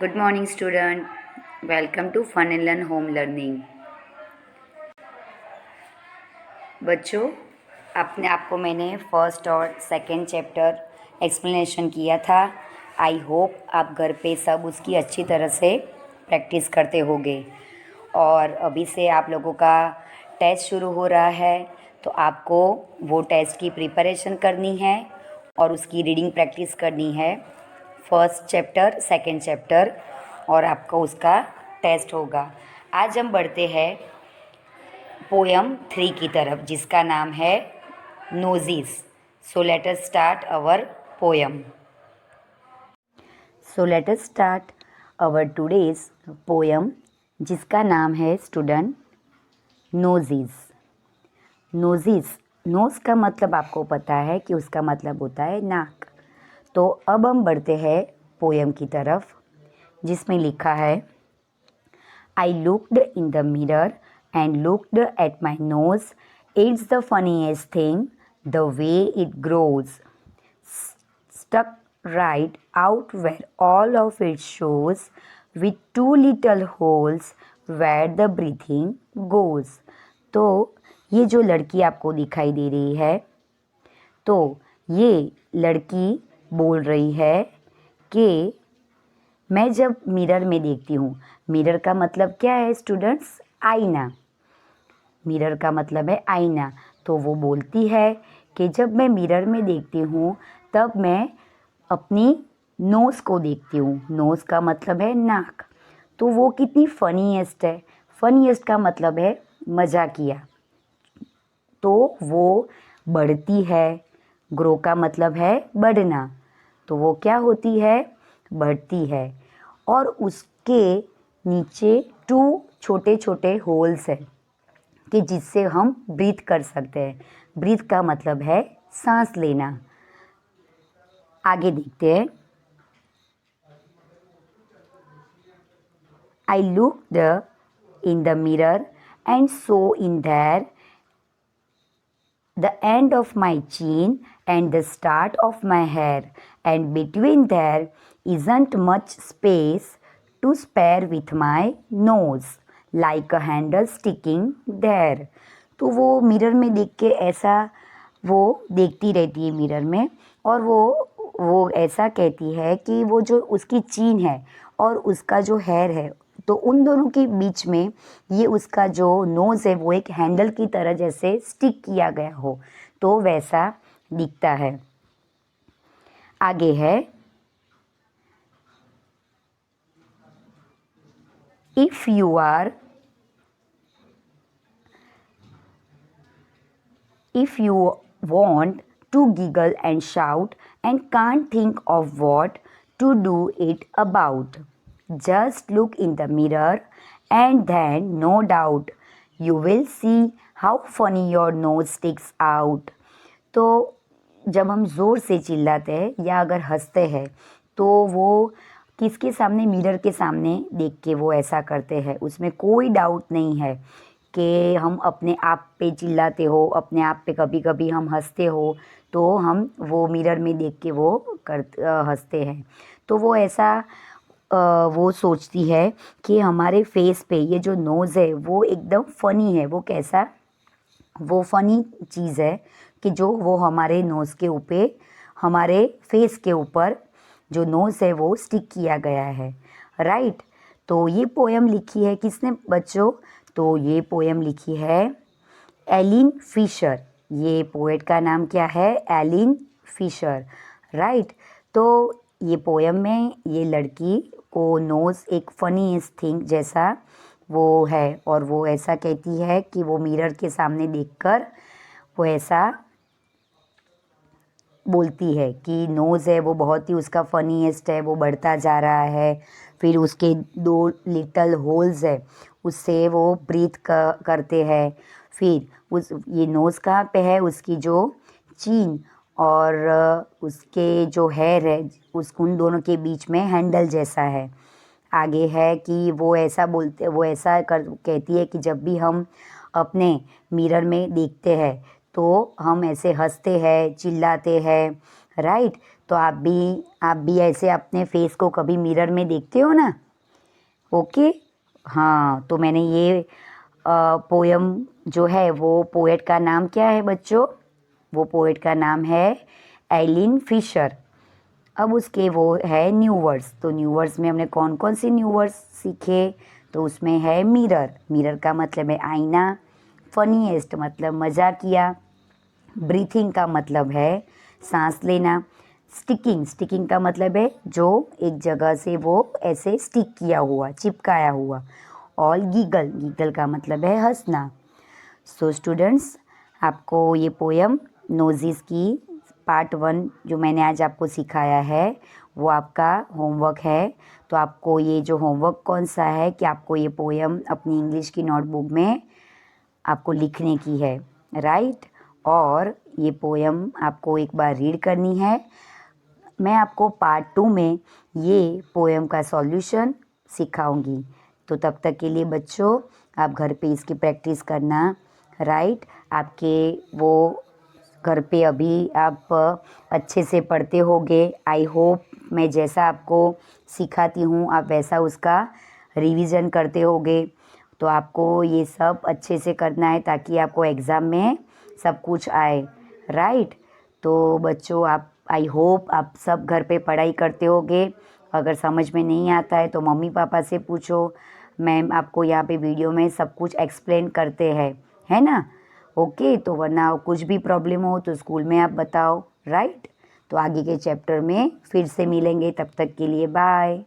Good morning, student. Welcome to Fun and Learn Home Learning. बच्चों, अपने आप को मैंने फर्स्ट और सेकंड चैप्टर एक्सप्लेनेशन किया था। आई होप आप घर पे सब उसकी अच्छी तरह से प्रैक्टिस करते होंगे। और अभी से आप लोगों का टेस्ट शुरू हो रहा है, तो आपको वो टेस्ट की प्रिपरेशन करनी है और उसकी रीडिंग प्रैक्टिस करनी है। फर्स्ट चैप्टर, सेकंड चैप्टर, और आपका उसका टेस्ट होगा। आज हम बढ़ते हैं पोयम 3 की तरफ, जिसका नाम है noses. So let us start our poem. So let us start our today's poem, जिसका नाम है स्टूडेंट नोज़िस। नोज़िस, नोज़ का मतलब आपको पता है कि उसका मतलब होता है नाक। तो अब हम बढ़ते हैं पोयम की तरफ, जिसमें लिखा है I looked in the mirror and looked at my nose. It's the funniest thing, the way it grows. Stuck right out where all of it shows, with two little holes where the breathing goes. तो ये जो लड़की आपको दिखाई दे रही है, तो ये लड़की बोल रही है कि मैं जब मिरर में देखती हूँ, मिरर का मतलब क्या है स्टूडेंट्स? आईना। मिरर का मतलब है आईना। तो वो बोलती है कि जब मैं मिरर में देखती हूँ तब मैं अपनी नोज़ को देखती हूँ। नोज़ का मतलब है नाक। तो वो कितनी फनीएस्ट है। फनीएस्ट का मतलब है मजाकिया। तो वो बढ़ती है। ग्रो का मतलब है बढ़ना। तो वो क्या होती है? बढ़ती है। और उसके नीचे 2 छोटे छोटे होल्स हैं कि जिससे हम ब्रीथ कर सकते हैं। ब्रीथ का मतलब है सांस लेना। आगे देखते हैं। I looked in the mirror and saw in there the end of my chin and the start of my hair, and between there isn't much space to spare with my nose, like a handle sticking there. तो वो mirror में देख के ऐसा वो देखती रहती है मिरर में, और वो ऐसा कहती है कि वो जो उसकी चीन है और उसका जो हेयर है, तो उन दोनों के बीच में ये उसका जो नोज़ है वो एक हैंडल की तरह जैसे स्टिक किया गया हो, तो वैसा दिखता है। आगे है if you want to giggle and shout and can't think of what to do it about, just look in the mirror and then no doubt you will see how funny your nose sticks out. तो जब हम ज़ोर से चिल्लाते हैं या अगर हंसते हैं, तो वो किसके सामने? मिरर के सामने देख के वो ऐसा करते हैं। उसमें कोई डाउट नहीं है कि हम अपने आप पे चिल्लाते हो, अपने आप पे कभी कभी हम हंसते हो, तो हम वो मिरर में देख के वो हंसते हैं। तो वो ऐसा वो सोचती है कि हमारे फेस पे ये जो नोज़ है वो एकदम फ़नी है। वो कैसा? वो फ़नी चीज़ है कि जो वो हमारे नोज़ के ऊपर, हमारे फेस के ऊपर जो नोज़ है वो स्टिक किया गया है। राइट। तो ये पोएम लिखी है किसने बच्चों? तो ये पोएम लिखी है एलिन फिशर। ये पोएट का नाम क्या है? Ellen Fisher. राइट। तो ये पोएम में ये लड़की को नोज़ एक फ़नीएस्ट थिंग जैसा वो है, और वो ऐसा कहती है कि वो मिरर के सामने देखकर वो ऐसा बोलती है कि नोज़ है वो बहुत ही उसका फ़नीएस्ट है, वो बढ़ता जा रहा है। फिर उसके 2 लिटल होल्स है, उससे वो ब्रीथ करते हैं। फिर ये नोज़ कहाँ पे है? उसकी जो चीन और उसके जो हेयर है, उन दोनों के बीच में हैंडल जैसा है। आगे है कि वो ऐसा कहती है कि जब भी हम अपने मिरर में देखते हैं तो हम ऐसे हंसते हैं, चिल्लाते हैं। राइट। तो आप भी ऐसे अपने फेस को कभी मिरर में देखते हो ना? ओके। हाँ, तो मैंने ये पोयम जो है वो पोएट का नाम क्या है बच्चों? वो पोएट का नाम है एलिन फिशर। अब उसके वो है न्यू वर्ड्स। तो न्यू वर्ड्स में हमने कौन कौन से न्यू वर्ड्स सीखे? तो उसमें है मिरर। मिरर का मतलब है आईना। फनीएस्ट मतलब मजाकिया। ब्रीथिंग का मतलब है सांस लेना। स्टिकिंग का मतलब है जो एक जगह से वो ऐसे स्टिक किया हुआ, चिपकाया हुआ। और गीगल का मतलब है हंसना। सो स्टूडेंट्स, आपको ये पोयम नोज़िस की पार्ट 1 जो मैंने आज आपको सिखाया है वो आपका होमवर्क है। तो आपको ये जो होमवर्क कौन सा है कि आपको ये पोयम अपनी इंग्लिश की नोटबुक में आपको लिखने की है, राइट? और ये पोयम आपको एक बार रीड करनी है। मैं आपको पार्ट 2 में ये पोयम का सॉल्यूशन सिखाऊंगी। तो तब तक के लिए बच्चों आप घर पे इसकी प्रैक्टिस करना, राइट? आपके वो घर पे अभी आप अच्छे से पढ़ते होगे। आई होप मैं जैसा आपको सिखाती हूँ आप वैसा उसका रिवीजन करते होगे। तो आपको ये सब अच्छे से करना है ताकि आपको एग्ज़ाम में सब कुछ आए, राइट? तो बच्चों आप आई होप आप सब घर पे पढ़ाई करते होगे। अगर समझ में नहीं आता है तो मम्मी पापा से पूछो। मैम आपको यहाँ पे वीडियो में सब कुछ एक्सप्लेन करते हैं, है ना? ओके, तो वरना कुछ भी प्रॉब्लम हो तो स्कूल में आप बताओ, राइट? तो आगे के चैप्टर में फिर से मिलेंगे, तब तक के लिए बाय।